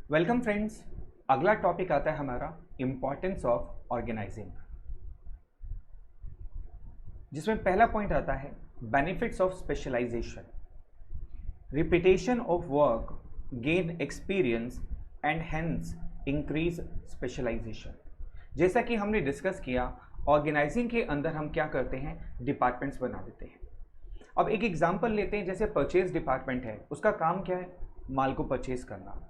Welcome friends. अगला topic आता है हमारा इम्पॉर्टेंस ऑफ ऑर्गेनाइजिंग, जिसमें पहला पॉइंट आता है benefits of specialisation, repetition of work, gain experience and hence increase specialisation. जैसा कि हमने डिस्कस किया, ऑर्गेनाइजिंग के अंदर हम क्या करते हैं, डिपार्टमेंट्स बना देते हैं। अब एक एग्जांपल लेते हैं, जैसे परचेज डिपार्टमेंट है, उसका काम क्या है, माल को परचेज करना।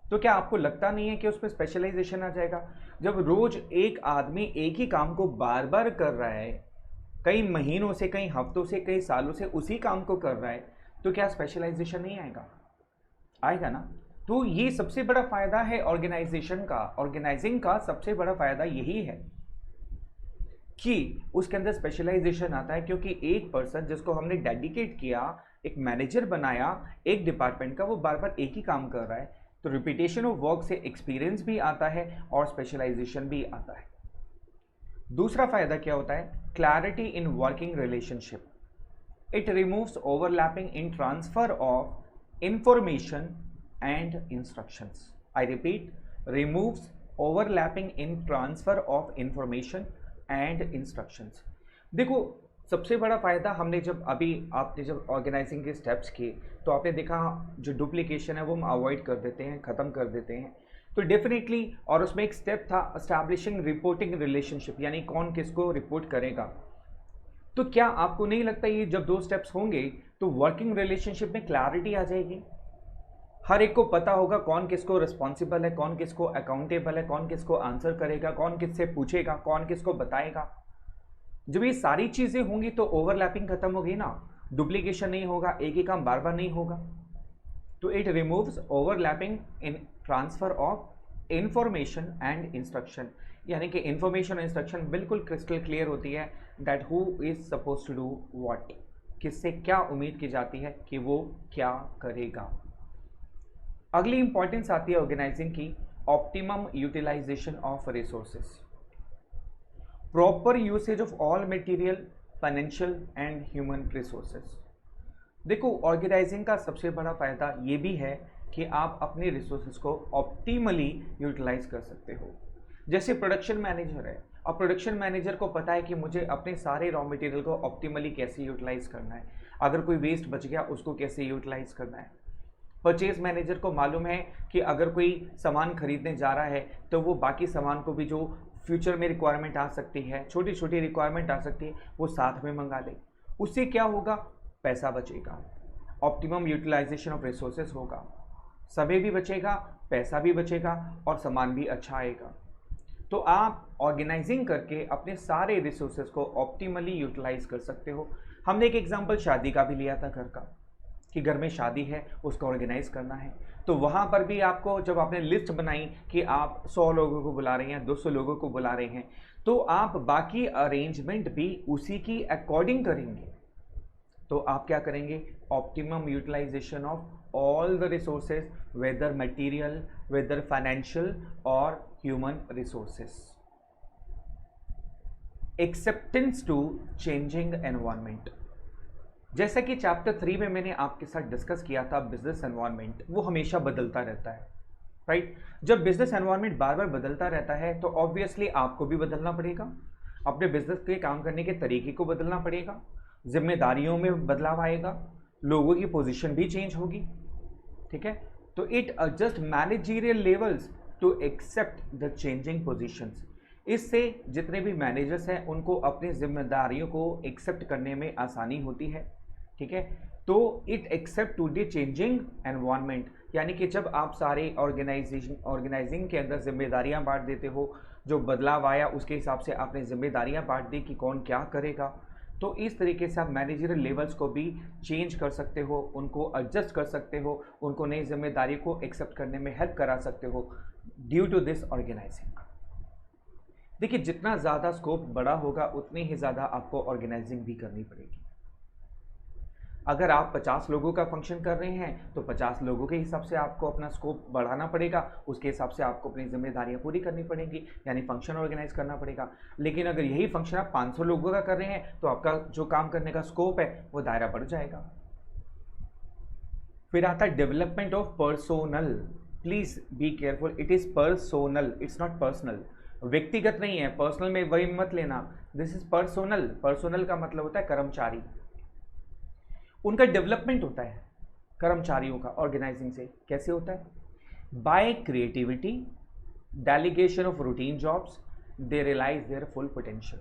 तो क्या आपको लगता नहीं है कि उसमें स्पेशलाइजेशन आ जाएगा? जब रोज एक आदमी एक ही काम को बार बार कर रहा है, कई महीनों से, कई हफ्तों से, कई सालों से उसी काम को कर रहा है, तो क्या स्पेशलाइजेशन नहीं आएगा? आएगा ना। तो ये सबसे बड़ा फायदा है ऑर्गेनाइजेशन का। ऑर्गेनाइजिंग का सबसे बड़ा फायदा यही है कि उसके अंदर स्पेशलाइजेशन आता है, क्योंकि एक पर्सन जिसको हमने डेडिकेट किया, एक मैनेजर बनाया एक डिपार्टमेंट का, वो बार बार एक ही काम कर रहा है, तो रिपीटेशन ऑफ वर्क से एक्सपीरियंस भी आता है और स्पेशलाइजेशन भी आता है। दूसरा फायदा क्या होता है, clarity in working relationship. It removes overlapping in transfer of information and instructions. I repeat, removes overlapping in transfer of information and instructions. देखो, सबसे बड़ा फायदा हमने आपने जब ऑर्गेनाइजिंग के स्टेप्स किए, तो आपने देखा जो डुप्लीकेशन है वो हम अवॉइड कर देते हैं, ख़त्म कर देते हैं। तो डेफिनेटली, और उसमें एक स्टेप था एस्टैब्लिशिंग रिपोर्टिंग रिलेशनशिप, यानी कौन किसको रिपोर्ट करेगा। तो क्या आपको नहीं लगता ये जब दो स्टेप्स होंगे तो वर्किंग रिलेशनशिप में क्लैरिटी आ जाएगी? हर एक को पता होगा कौन किसको रिस्पॉन्सिबल है, कौन किसको अकाउंटेबल है, कौन किसको आंसर करेगा, कौन किससे पूछेगा, कौन किसको बताएगा। जब ये सारी चीजें होंगी तो ओवरलैपिंग खत्म होगी ना, डुप्लीकेशन नहीं होगा, एक ही काम बार बार नहीं होगा। तो it removes overlapping in transfer of information and instruction, यानी कि इंफॉर्मेशन और इंस्ट्रक्शन बिल्कुल क्रिस्टल क्लियर होती है that who is suppose to do what, किससे क्या उम्मीद की जाती है कि वो क्या करेगा। अगली इंपॉर्टेंस आती है ऑर्गेनाइजिंग की, optimum utilisation of resources, proper usage of all material, financial and human resources. देखो, ऑर्गेनाइजिंग का सबसे बड़ा फायदा ये भी है कि आप अपने रिसोर्सेज को ऑप्टिमली यूटिलाइज कर सकते हो। जैसे प्रोडक्शन मैनेजर है, और प्रोडक्शन मैनेजर को पता है कि मुझे अपने सारे रॉ मटेरियल को ऑप्टिमली कैसे यूटिलाइज करना है, अगर कोई वेस्ट बच गया उसको कैसे यूटिलाइज करना है। परचेज मैनेजर को मालूम है कि अगर कोई सामान खरीदने जा रहा है तो वो बाकी सामान को भी, जो फ्यूचर में रिक्वायरमेंट आ सकती है, छोटी छोटी रिक्वायरमेंट आ सकती है, वो साथ में मंगा ले। उससे क्या होगा, पैसा बचेगा, ऑप्टिमम यूटिलाइजेशन ऑफ रिसोर्सेज होगा, समय भी बचेगा, पैसा भी बचेगा और सामान भी अच्छा आएगा। तो आप ऑर्गेनाइजिंग करके अपने सारे रिसोर्सेज को ऑप्टिमली यूटिलाइज कर सकते हो। हमने एक एग्जांपल शादी का भी लिया था, घर का, कि घर में शादी है, उसको ऑर्गेनाइज करना है। तो वहाँ पर भी आपको, जब आपने लिस्ट बनाई कि आप 100 लोगों को बुला रहे हैं, 200 लोगों को बुला रहे हैं, तो आप बाकी अरेंजमेंट भी उसी की अकॉर्डिंग करेंगे। तो आप क्या करेंगे, optimum utilisation of all the resources, whether material, whether financial और human resources. Acceptance to changing environment, जैसा कि चैप्टर 3 में मैंने आपके साथ डिस्कस किया था, बिजनेस एनवायरनमेंट वो हमेशा बदलता रहता है, राइट। जब बिजनेस एनवायरनमेंट बार बार बदलता रहता है तो ऑब्वियसली आपको भी बदलना पड़ेगा, अपने बिजनेस के काम करने के तरीके को बदलना पड़ेगा, जिम्मेदारियों में बदलाव आएगा, लोगों की पोजीशन भी चेंज होगी, ठीक है। तो it adjust managerial levels to accept the changing positions. इससे जितने भी मैनेजर्स हैं उनको अपनी जिम्मेदारियों को एक्सेप्ट करने में आसानी होती है, ठीक है। तो it accept to the changing environment, यानी कि जब आप सारे ऑर्गेनाइजिंग के अंदर जिम्मेदारियां बांट देते हो, जो बदलाव आया उसके हिसाब से आपने जिम्मेदारियां बांट दी कि कौन क्या करेगा, तो इस तरीके से आप मैनेजरियल लेवल्स को भी चेंज कर सकते हो, उनको एडजस्ट कर सकते हो, उनको नई जिम्मेदारी को एक्सेप्ट करने में हेल्प करा सकते हो ड्यू टू दिस ऑर्गेनाइजिंग। देखिए, जितना ज़्यादा स्कोप बड़ा होगा उतनी ही ज़्यादा आपको ऑर्गेनाइजिंग भी करनी पड़ेगी। अगर आप 50 लोगों का फंक्शन कर रहे हैं तो 50 लोगों के हिसाब से आपको अपना स्कोप बढ़ाना पड़ेगा, उसके हिसाब से आपको अपनी जिम्मेदारियां पूरी करनी पड़ेंगी, यानी फंक्शन ऑर्गेनाइज करना पड़ेगा। लेकिन अगर यही फंक्शन आप 500 लोगों का कर रहे हैं तो आपका जो काम करने का स्कोप है वो दायरा बढ़ जाएगा। फिर आता है development of personnel, please be careful, it is personnel, it's not personal, व्यक्तिगत नहीं है, पर्सनल में वही मत लेना, दिस इज पर्सोनल। पर्सोनल का मतलब होता है कर्मचारी, उनका डेवलपमेंट होता है कर्मचारियों का ऑर्गेनाइजिंग से। कैसे होता है? By creativity, delegation of routine jobs, they realise their full potential.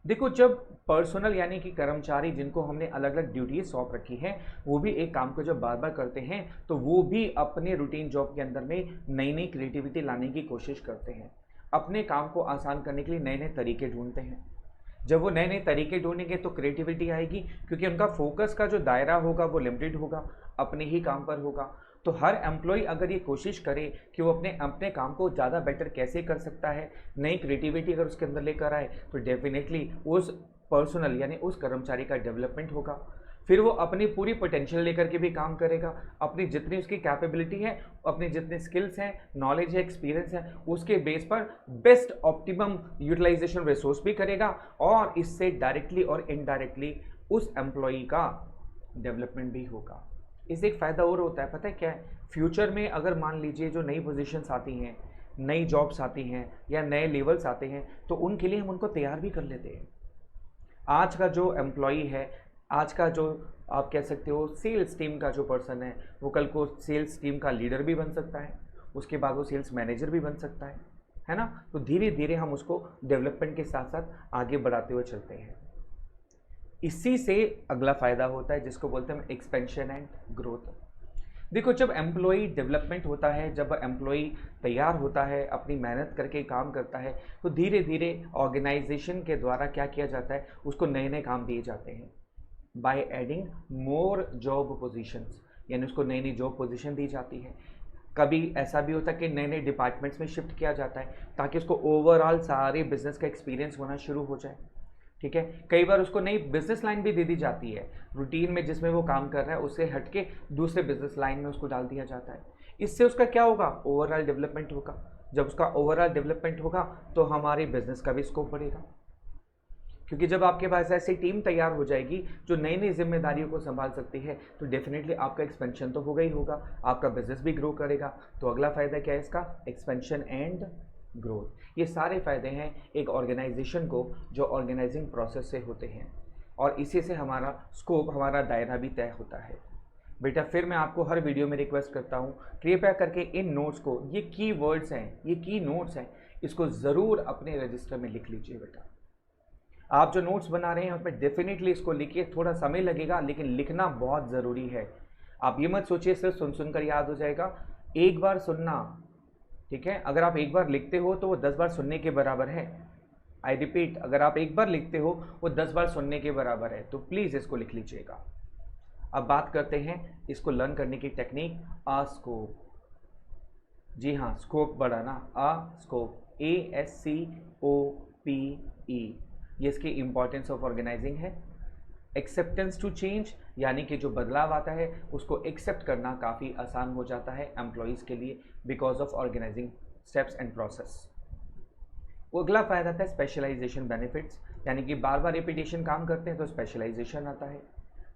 देखो, जब पर्सनल यानी कि कर्मचारी जिनको हमने अलग अलग ड्यूटीज सौंप रखी है, वो भी एक काम को जब बार बार करते हैं तो वो भी अपने रूटीन जॉब के अंदर में नई नई क्रिएटिविटी लाने की कोशिश करते हैं, अपने काम को आसान करने के लिए नए नए तरीके ढूंढते हैं। जब वो नए नए तरीके ढूंढेंगे तो क्रिएटिविटी आएगी, क्योंकि उनका फोकस का जो दायरा होगा वो लिमिटेड होगा, अपने ही काम पर होगा। तो हर एम्प्लॉय अगर ये कोशिश करे कि वो अपने अपने काम को ज़्यादा बेटर कैसे कर सकता है, नई क्रिएटिविटी अगर उसके अंदर लेकर आए, तो डेफिनेटली उस पर्सनल यानी उस कर्मचारी का डेवलपमेंट होगा। फिर वो अपनी पूरी पोटेंशियल लेकर के भी काम करेगा, अपनी जितनी उसकी कैपेबिलिटी है, अपनी जितनी स्किल्स हैं, नॉलेज है, एक्सपीरियंस है, उसके बेस पर बेस्ट ऑप्टिमम यूटिलाइजेशन रिसोर्स भी करेगा, और इससे डायरेक्टली और इनडायरेक्टली उस एम्प्लॉई का डेवलपमेंट भी होगा। इससे एक फ़ायदा और होता है, पता है क्या है? फ्यूचर में अगर मान लीजिए जो नई पोजीशंस आती हैं, नई जॉब्स आती हैं या नए लेवल्स आते हैं, तो उनके लिए हम उनको तैयार भी कर लेते हैं। आज का जो एम्प्लॉई है, आज का जो आप कह सकते हो सेल्स टीम का जो पर्सन है, वो कल को सेल्स टीम का लीडर भी बन सकता है, उसके बाद वो सेल्स मैनेजर भी बन सकता है ना? तो धीरे धीरे हम उसको डेवलपमेंट के साथ साथ आगे बढ़ाते हुए चलते हैं। इसी से अगला फ़ायदा होता है जिसको बोलते हैं एक्सपेंशन एंड ग्रोथ। देखो, जब एम्प्लॉई डेवलपमेंट होता है, जब एम्प्लॉई तैयार होता है, अपनी मेहनत करके काम करता है, तो धीरे धीरे ऑर्गेनाइजेशन के द्वारा क्या किया जाता है, उसको नए नए काम दिए जाते हैं by adding more job positions, यानी उसको नई नई जॉब पोजीशन दी जाती है। कभी ऐसा भी होता है कि नए नए डिपार्टमेंट्स में शिफ्ट किया जाता है ताकि उसको ओवरऑल सारे बिजनेस का एक्सपीरियंस होना शुरू हो जाए। ठीक है, कई बार उसको नई बिजनेस लाइन भी दे दी जाती है, रूटीन में जिसमें वो काम कर रहा है उससे हटके दूसरे बिजनेस लाइन में उसको डाल दिया जाता है। इससे उसका क्या होगा? ओवरऑल डेवलपमेंट होगा। जब उसका ओवरऑल डेवलपमेंट होगा तो हमारे बिजनेस का भी स्कोप बढ़ेगा, क्योंकि जब आपके पास ऐसी टीम तैयार हो जाएगी जो नई नई जिम्मेदारियों को संभाल सकती है, तो डेफिनेटली आपका एक्सपेंशन तो होगा ही होगा, आपका बिजनेस भी ग्रो करेगा। तो अगला फायदा क्या है इसका? Expansion and growth. ये सारे फायदे हैं एक ऑर्गेनाइजेशन को जो ऑर्गेनाइजिंग प्रोसेस से होते हैं, और इसी से हमारा स्कोप, हमारा दायरा भी तय होता है। बेटा, फिर मैं आपको हर वीडियो में रिक्वेस्ट करता हूँ, कृपया करके इन नोट्स को, ये की वर्ड्स हैं, ये की नोट्स हैं, इसको ज़रूर अपने रजिस्टर में लिख लीजिए। बेटा, आप जो नोट्स बना रहे हैं उसमें डेफिनेटली इसको लिखिए, थोड़ा समय लगेगा लेकिन लिखना बहुत ज़रूरी है। आप ये मत सोचिए सिर्फ सुन सुनकर याद हो जाएगा, एक बार सुनना, ठीक है? अगर आप एक बार लिखते हो तो वो 10 बार सुनने के बराबर है। आई रिपीट, अगर आप एक बार लिखते हो वो 10 बार सुनने के बराबर है, तो प्लीज़ इसको लिख लीजिएगा। अब बात करते हैं इसको लर्न करने की टेक्निक, आ स्कोप। जी हाँ, स्कोप बढ़ाना, आ स्कोप, ASCOPE, ये इसकी इंपॉर्टेंस ऑफ ऑर्गेनाइजिंग है। एक्सेप्टेंस टू चेंज, यानी कि जो बदलाव आता है उसको एक्सेप्ट करना काफ़ी आसान हो जाता है एम्प्लॉयज़ के लिए because of organising steps and process. वो अगला फ़ायदा था स्पेशलाइजेशन बेनिफिट्स, यानी कि बार बार रिपीटेशन काम करते हैं तो स्पेशलाइजेशन आता है।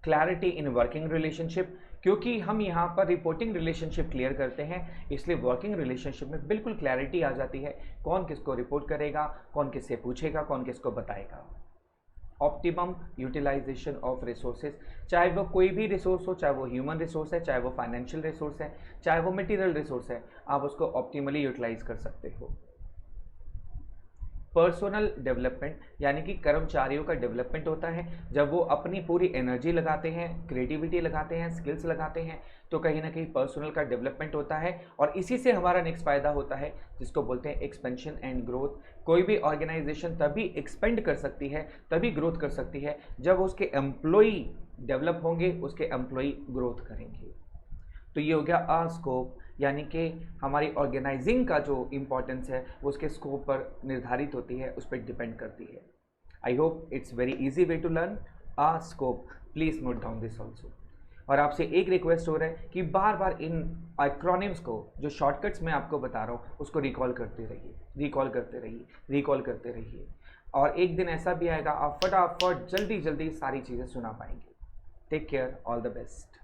क्लैरिटी इन वर्किंग रिलेशनशिप, क्योंकि हम यहाँ पर रिपोर्टिंग रिलेशनशिप क्लियर करते हैं, इसलिए वर्किंग रिलेशनशिप में बिल्कुल क्लैरिटी आ जाती है, कौन किसको रिपोर्ट करेगा, कौन किससे पूछेगा, कौन किसको बताएगा। ऑप्टिमम यूटिलाइजेशन ऑफ रिसोर्सेज, चाहे वो कोई भी रिसोर्स हो, चाहे वो ह्यूमन रिसोर्स है, चाहे वो फाइनेंशियल रिसोर्स है, चाहे वो मटेरियल रिसोर्स है, आप उसको ऑप्टिमली यूटिलाइज कर सकते हो। पर्सनल डेवलपमेंट, यानी कि कर्मचारियों का डेवलपमेंट होता है जब वो अपनी पूरी एनर्जी लगाते हैं, क्रिएटिविटी लगाते हैं, स्किल्स लगाते हैं, तो कहीं ना कहीं पर्सनल का डेवलपमेंट होता है, और इसी से हमारा नेक्स्ट फायदा होता है जिसको बोलते हैं एक्सपेंशन एंड ग्रोथ। कोई भी ऑर्गेनाइजेशन तभी एक्सपेंड कर सकती है, तभी ग्रोथ कर सकती है जब उसके एम्प्लॉई डेवलप होंगे, उसके एम्प्लॉई ग्रोथ करेंगे। तो ये हो गया आ स्कोप, यानी कि हमारी ऑर्गेनाइजिंग का जो इम्पोर्टेंस है वो उसके स्कोप पर निर्धारित होती है, उस पर डिपेंड करती है। I hope it's very easy way to learn a scope, please note down this also. और आपसे एक रिक्वेस्ट हो रहा है कि बार बार इन एक्रोनिम्स को, जो शॉर्टकट्स मैं आपको बता रहा हूँ, उसको रिकॉल करते रहिए, रिकॉल करते रहिए, रिकॉल करते रहिए, और एक दिन ऐसा भी आएगा आप फटाफट जल्दी जल्दी सारी चीज़ें सुना पाएंगे। Take care, all the best.